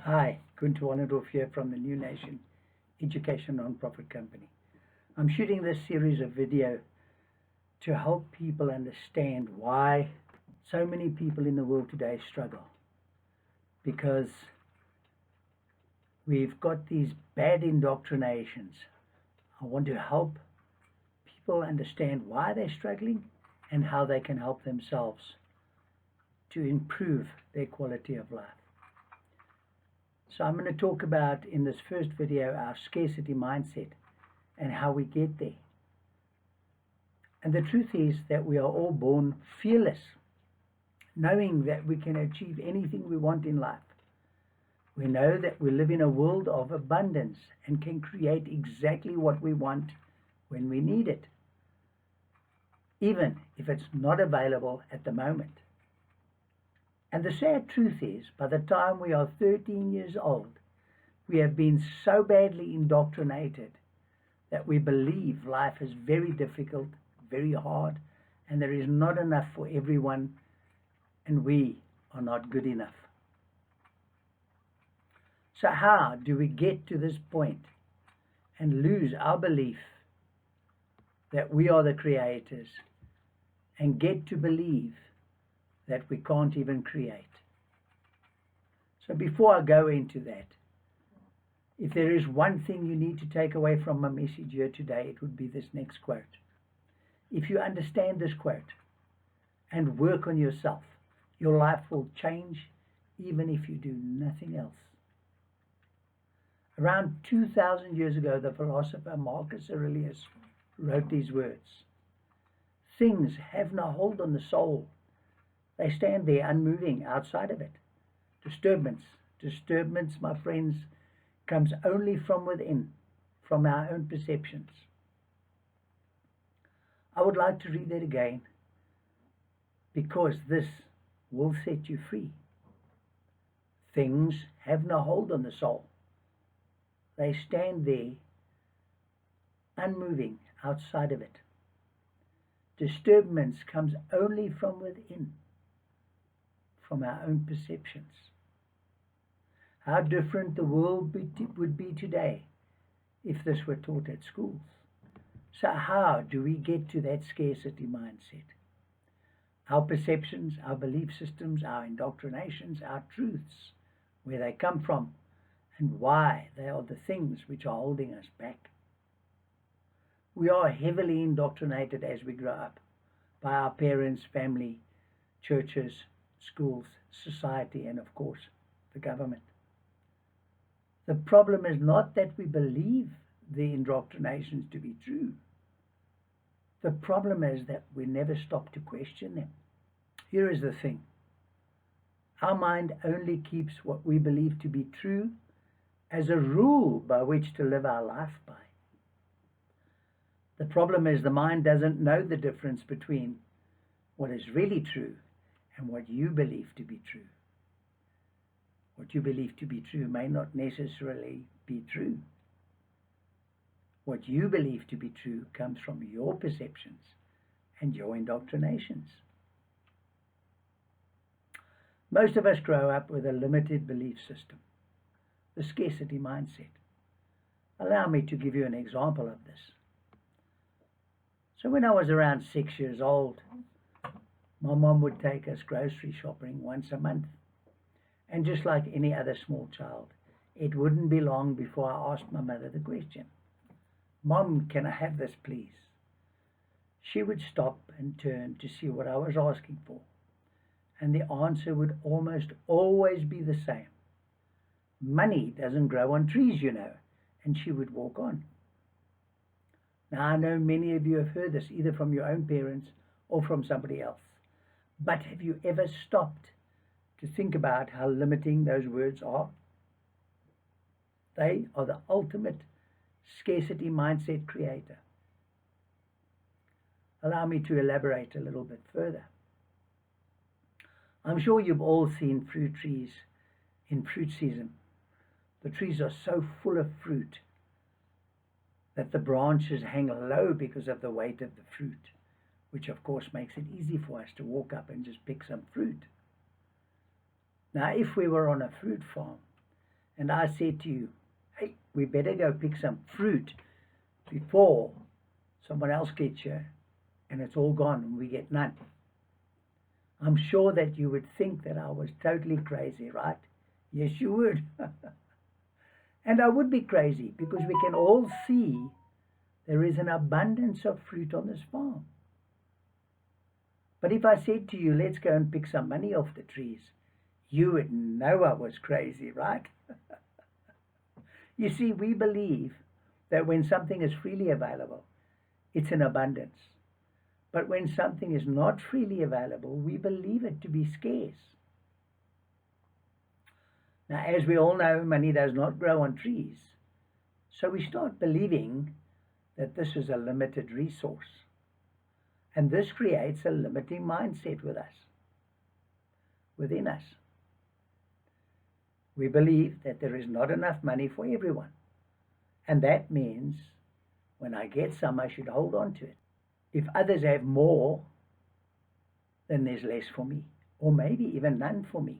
Hi, Gunther Wallendorf here from the New Nation Education Nonprofit Company. I'm shooting this series of video to help people understand why so many people in the world today struggle. Because we've got these bad indoctrinations. I want to help people understand why they're struggling and how they can help themselves to improve their quality of life. So I'm going to talk about in this first video our scarcity mindset and how we get there. And the truth is that we are all born fearless, knowing that we can achieve anything we want in life. We know that we live in a world of abundance and can create exactly what we want when we need it, even if it's not available at the moment. And the sad truth is, by the time we are 13 years old, we have been so badly indoctrinated that we believe life is very difficult, very hard, and there is not enough for everyone, and we are not good enough. So how do we get to this point and lose our belief that we are the creators and get to believe that we can't even create? So before I go into that, if there is one thing you need to take away from my message here today, it would be this next quote. If you understand this quote and work on yourself, your life will change even if you do nothing else. Around 2,000 years ago, the philosopher Marcus Aurelius wrote these words: "Things have no hold on the soul. They stand there unmoving outside of it. Disturbance, my friends, comes only from within, from our own perceptions." I would like to read that again because this will set you free. Things have no hold on the soul. They stand there unmoving outside of it. Disturbance comes only from within, from our own perceptions. How different the world would be today if this were taught at schools. So how do we get to that scarcity mindset? Our perceptions, our belief systems, our indoctrinations, our truths, where they come from and why they are the things which are holding us back. We are heavily indoctrinated as we grow up by our parents, family, churches, schools, society, and of course, the government. The problem is not that we believe the indoctrinations to be true. The problem is that we never stop to question them. Here is the thing. Our mind only keeps what we believe to be true as a rule by which to live our life by. The problem is the mind doesn't know the difference between what is really true and what you believe to be true. What you believe to be true may not necessarily be true. What you believe to be true comes from your perceptions and your indoctrinations. Most of us grow up with a limited belief system, the scarcity mindset. Allow me to give you an example of this. So when I was around 6 years old, my mom would take us grocery shopping once a month. And just like any other small child, it wouldn't be long before I asked my mother the question, "Mom, can I have this, please?" She would stop and turn to see what I was asking for. And the answer would almost always be the same. "Money doesn't grow on trees, you know." And she would walk on. Now, I know many of you have heard this either from your own parents or from somebody else. But have you ever stopped to think about how limiting those words are? They are the ultimate scarcity mindset creator. Allow me to elaborate a little bit further. I'm sure you've all seen fruit trees in fruit season. The trees are so full of fruit that the branches hang low because of the weight of the fruit, which of course makes it easy for us to walk up and just pick some fruit. Now, if we were on a fruit farm and I said to you, hey, we better go pick some fruit before someone else gets here and it's all gone and we get none, I'm sure that you would think that I was totally crazy, right? Yes, you would. And I would be crazy because we can all see there is an abundance of fruit on this farm. But if I said to you, let's go and pick some money off the trees, you would know I was crazy, right? You see, we believe that when something is freely available, it's in abundance. But when something is not freely available, we believe it to be scarce. Now, as we all know, money does not grow on trees. So we start believing that this is a limited resource. And this creates a limiting mindset within us. We believe that there is not enough money for everyone. And that means when I get some, I should hold on to it. If others have more, then there's less for me, or maybe even none for me.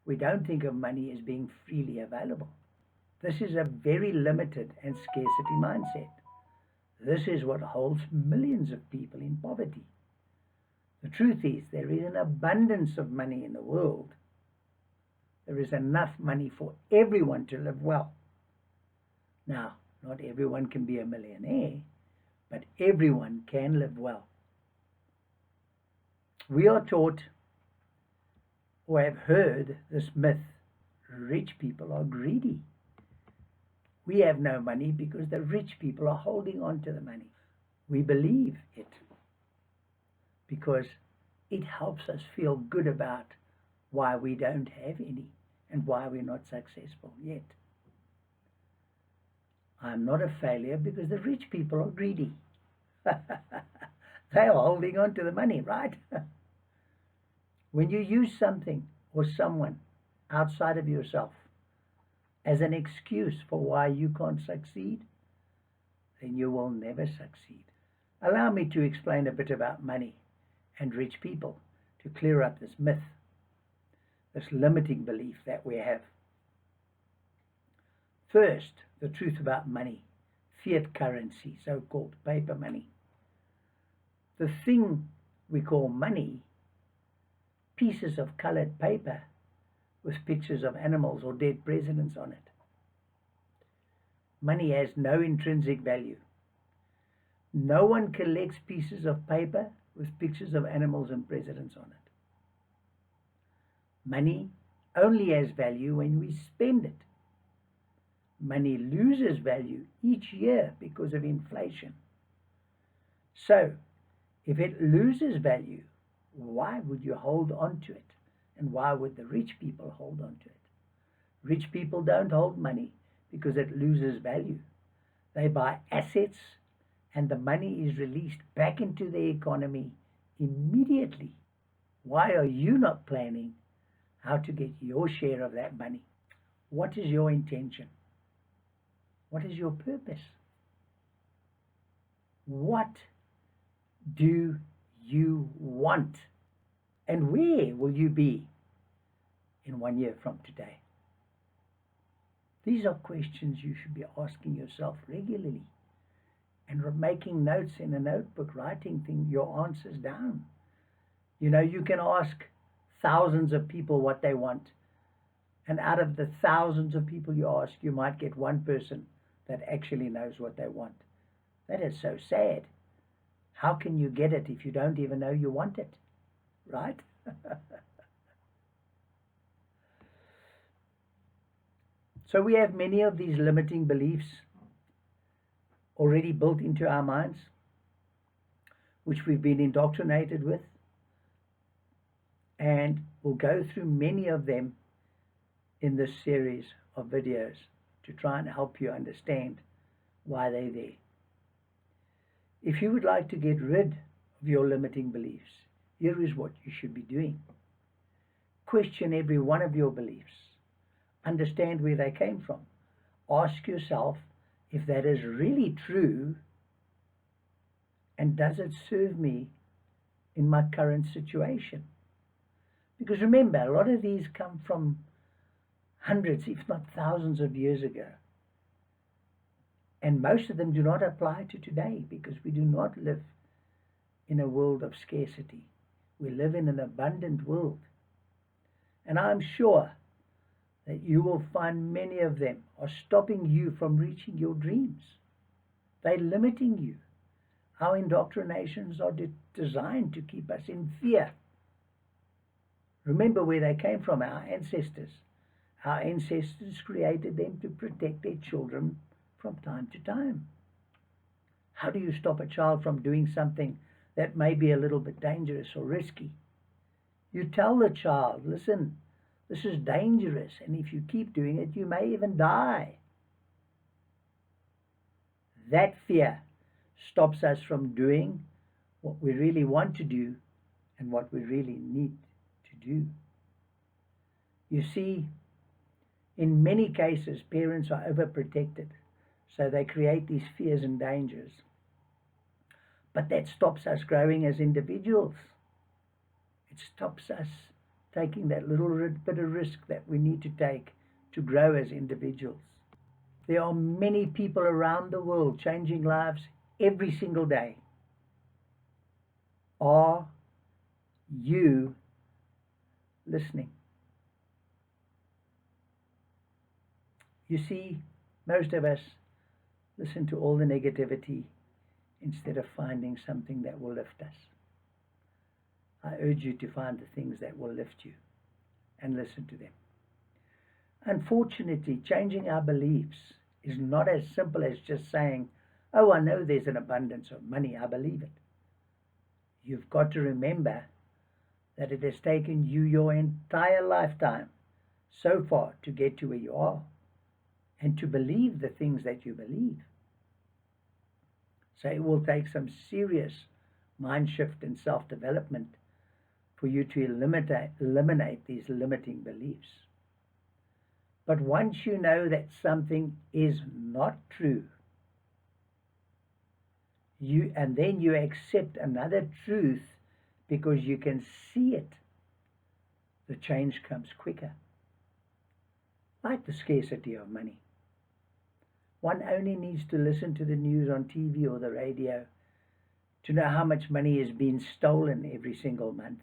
We don't think of money as being freely available. This is a very limited and scarcity mindset. This is what holds millions of people in poverty. The truth is, there is an abundance of money in the world. There is enough money for everyone to live well. Now, not everyone can be a millionaire, but everyone can live well. We are taught or have heard this myth: rich people are greedy. We have no money because the rich people are holding on to the money. We believe it because it helps us feel good about why we don't have any and why we're not successful yet. I'm not a failure because the rich people are greedy. They are holding on to the money, right? When you use something or someone outside of yourself as an excuse for why you can't succeed, then you will never succeed. Allow me to explain a bit about money and rich people to clear up this myth, this limiting belief that we have. First, the truth about money, fiat currency, so-called paper money. The thing we call money, pieces of colored paper with pictures of animals or dead presidents on it. Money has no intrinsic value. No one collects pieces of paper with pictures of animals and presidents on it. Money only has value when we spend it. Money loses value each year because of inflation. So, if it loses value, why would you hold on to it? And why would the rich people hold on to it? Rich people don't hold money because it loses value. They buy assets and the money is released back into the economy immediately. Why are you not planning how to get your share of that money? What is your intention? What is your purpose? What do you want? And where will you be in 1 year from today? These are questions you should be asking yourself regularly and making notes in a notebook, writing your answers down. You can ask thousands of people what they want. And out of the thousands of people you ask, you might get one person that actually knows what they want. That is so sad. How can you get it if you don't even know you want it? Right? So we have many of these limiting beliefs already built into our minds, which we've been indoctrinated with, and we'll go through many of them in this series of videos to try and help you understand why they're there. If you would like to get rid of your limiting beliefs, here is what you should be doing. Question every one of your beliefs. Understand where they came from. Ask yourself if that is really true, and does it serve me in my current situation? Because remember, a lot of these come from hundreds, if not thousands of years ago. And most of them do not apply to today because we do not live in a world of scarcity. We live in an abundant world. And I'm sure that you will find many of them are stopping you from reaching your dreams. They're limiting you. Our indoctrinations are designed to keep us in fear. Remember where they came from, our ancestors. Our ancestors created them to protect their children from time to time. How do you stop a child from doing something that may be a little bit dangerous or risky? You tell the child, listen, this is dangerous, and if you keep doing it, you may even die. That fear stops us from doing what we really want to do and what we really need to do. You see, in many cases, parents are overprotected, so they create these fears and dangers. But that stops us growing as individuals. It stops us taking that little bit of risk that we need to take to grow as individuals. There are many people around the world changing lives every single day. Are you listening? You see, most of us listen to all the negativity instead of finding something that will lift us. I urge you to find the things that will lift you and listen to them. Unfortunately, changing our beliefs is not as simple as just saying, oh, I know there's an abundance of money, I believe it. You've got to remember that it has taken you your entire lifetime so far to get to where you are and to believe the things that you believe. So it will take some serious mind shift and self-development for you to eliminate these limiting beliefs. But once you know that something is not true, and then you accept another truth because you can see it, the change comes quicker. Like the scarcity of money. One only needs to listen to the news on TV or the radio to know how much money is being stolen every single month,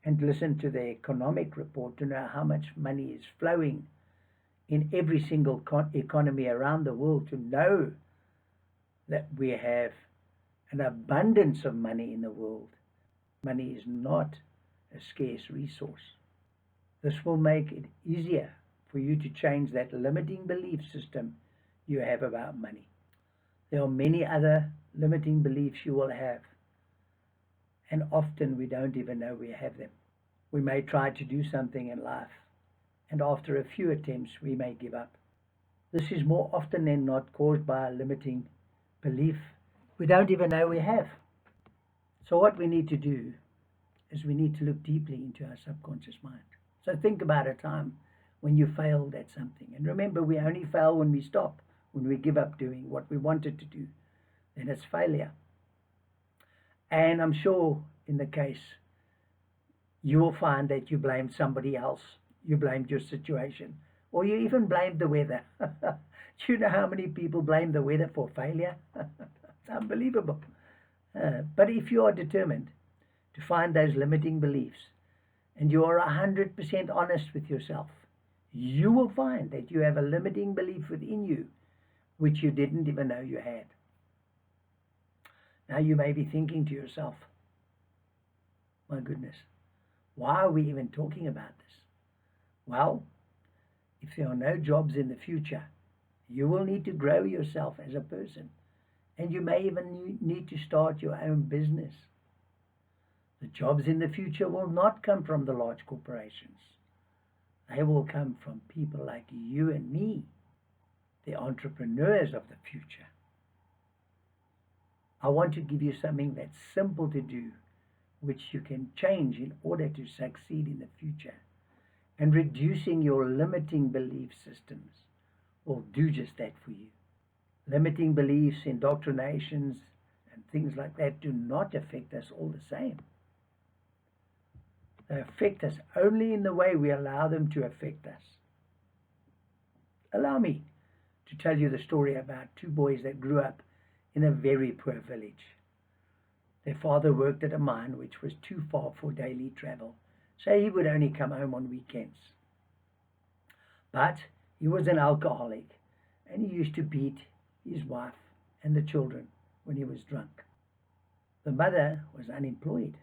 and listen to the economic report to know how much money is flowing in every single economy around the world, to know that we have an abundance of money in the world. Money is not a scarce resource. This will make it easier for you to change that limiting belief system you have about money. There are many other limiting beliefs you will have, and often we don't even know we have them. We may try to do something in life, and after a few attempts we may give up. This is more often than not caused by a limiting belief we don't even know we have. So what we need to do is we need to look deeply into our subconscious mind. So think about a time when you failed at something. And remember, we only fail when we stop, when we give up doing what we wanted to do. Then it's failure. And I'm sure in the case, you will find that you blamed somebody else. You blamed your situation. Or you even blamed the weather. Do you know how many people blame the weather for failure? It's unbelievable. But if you are determined to find those limiting beliefs and you are 100% honest with yourself, you will find that you have a limiting belief within you which you didn't even know you had. Now you may be thinking to yourself, my goodness, why are we even talking about this? Well, if there are no jobs in the future, you will need to grow yourself as a person. And you may even need to start your own business. The jobs in the future will not come from the large corporations. They will come from people like you and me, the entrepreneurs of the future. I want to give you something that's simple to do, which you can change in order to succeed in the future. And reducing your limiting belief systems will do just that for you. Limiting beliefs, indoctrinations, and things like that do not affect us all the same. They affect us only in the way we allow them to affect us. Allow me to tell you the story about two boys that grew up in a very poor village. Their father worked at a mine which was too far for daily travel, so he would only come home on weekends. But he was an alcoholic, and he used to beat his wife and the children when he was drunk. The mother was unemployed,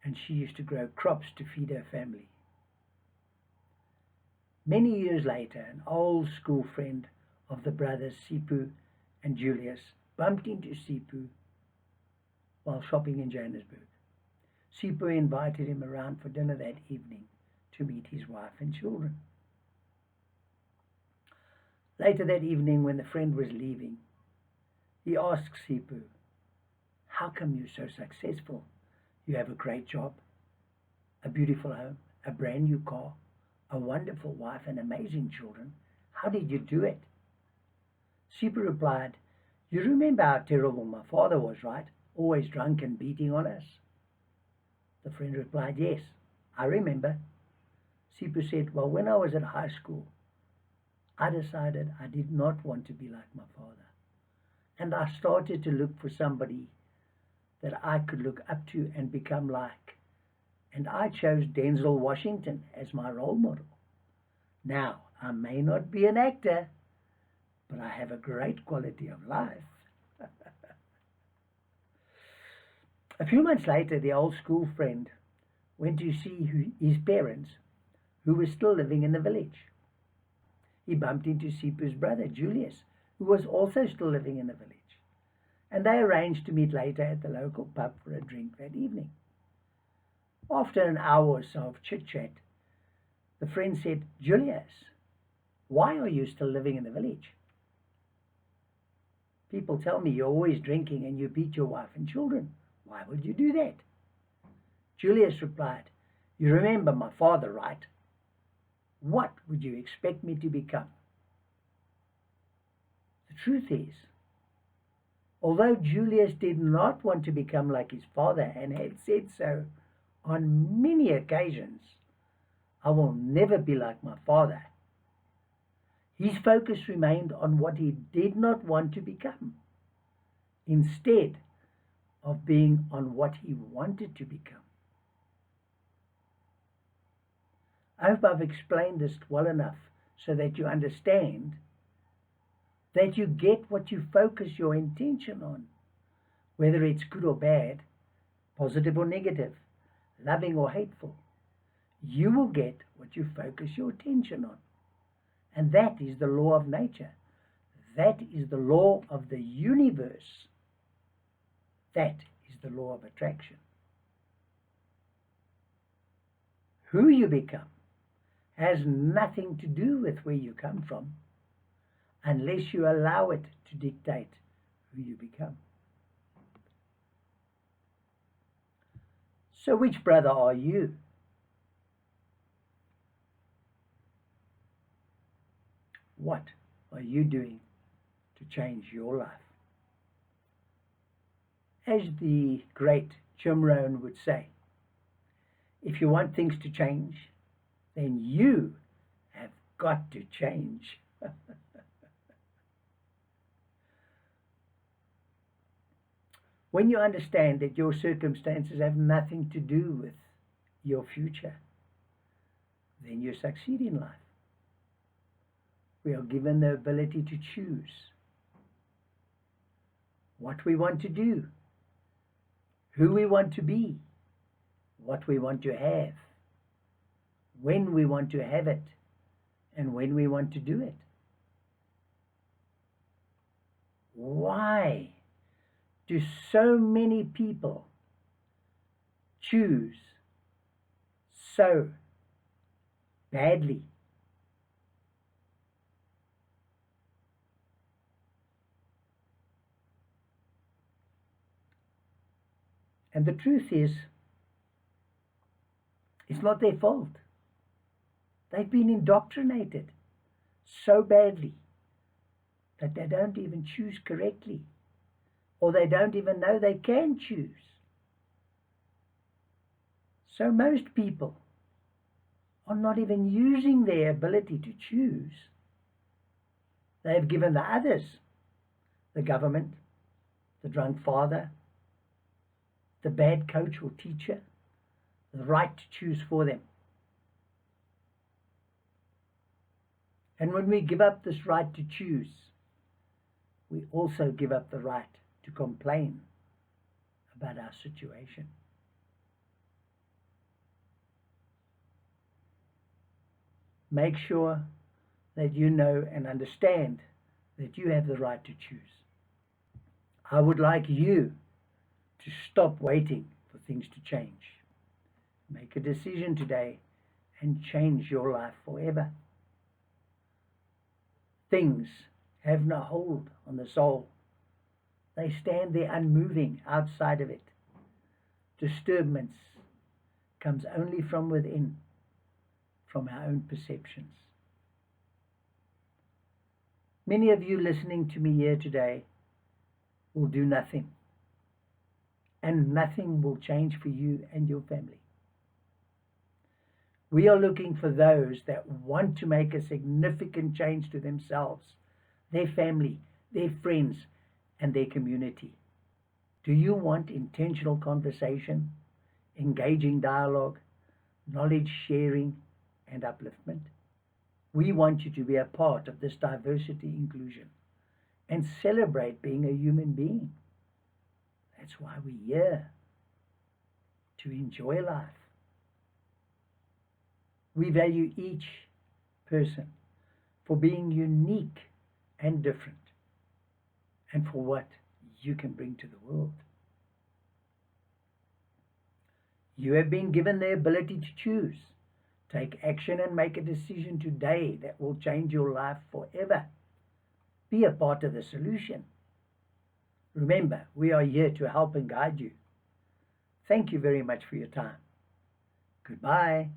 and she used to grow crops to feed her family. Many years later, an old school friend of the brothers Sipu and Julius bumped into Sipu while shopping in Johannesburg. Sipu invited him around for dinner that evening to meet his wife and children. Later that evening, when the friend was leaving, he asked Sipu, "How come you're so successful? You have a great job, a beautiful home, a brand new car, a wonderful wife, and amazing children. How did you do it?" Sipu replied, "You remember how terrible my father was, right? Always drunk and beating on us." The friend replied, "Yes, I remember." Sipu said, "Well, when I was at high school, I decided I did not want to be like my father. And I started to look for somebody that I could look up to and become like. And I chose Denzel Washington as my role model. Now, I may not be an actor, but I have a great quality of life." A few months later, the old school friend went to see his parents, who were still living in the village. He bumped into Sipu's brother, Julius, who was also still living in the village, and they arranged to meet later at the local pub for a drink that evening. After an hour or so of chit-chat, the friend said, "Julius, why are you still living in the village? People tell me you're always drinking and you beat your wife and children. Why would you do that?" Julius replied, "You remember my father, right? What would you expect me to become?" The truth is, although Julius did not want to become like his father and had said so on many occasions, "I will never be like my father," his focus remained on what he did not want to become, instead of being on what he wanted to become. I hope I've explained this well enough so that you understand that you get what you focus your intention on, whether it's good or bad, positive or negative, loving or hateful. You will get what you focus your attention on. And that is the law of nature. That is the law of the universe. That is the law of attraction. Who you become has nothing to do with where you come from, unless you allow it to dictate who you become. So which brother are you? What are you doing to change your life? As the great Jim Rohn would say, if you want things to change, then you have got to change. When you understand that your circumstances have nothing to do with your future, then you succeed in life. We are given the ability to choose what we want to do, who we want to be, what we want to have, when we want to have it, and when we want to do it. Why do so many people choose so badly? And the truth is, it's not their fault. They've been indoctrinated so badly that they don't even choose correctly, or they don't even know they can choose. So most people are not even using their ability to choose. They have given the others, the government, the drunk father, the bad coach or teacher, the right to choose for them. And when we give up this right to choose, we also give up the right to complain about our situation. Make sure that you know and understand that you have the right to choose. I would like you to stop waiting for things to change. Make a decision today and change your life forever. Things have no hold on the soul. They stand there unmoving outside of it. Disturbance comes only from within, from our own perceptions. Many of you listening to me here today will do nothing, and nothing will change for you and your family. We are looking for those that want to make a significant change to themselves, their family, their friends, and their community. Do you want intentional conversation, engaging dialogue, knowledge sharing, and upliftment? We want you to be a part of this diversity inclusion and celebrate being a human being. That's why we're here, to enjoy life. We value each person for being unique and different, and for what you can bring to the world. You have been given the ability to choose. Take action and make a decision today that will change your life forever. Be a part of the solution. Remember, we are here to help and guide you. Thank you very much for your time. Goodbye.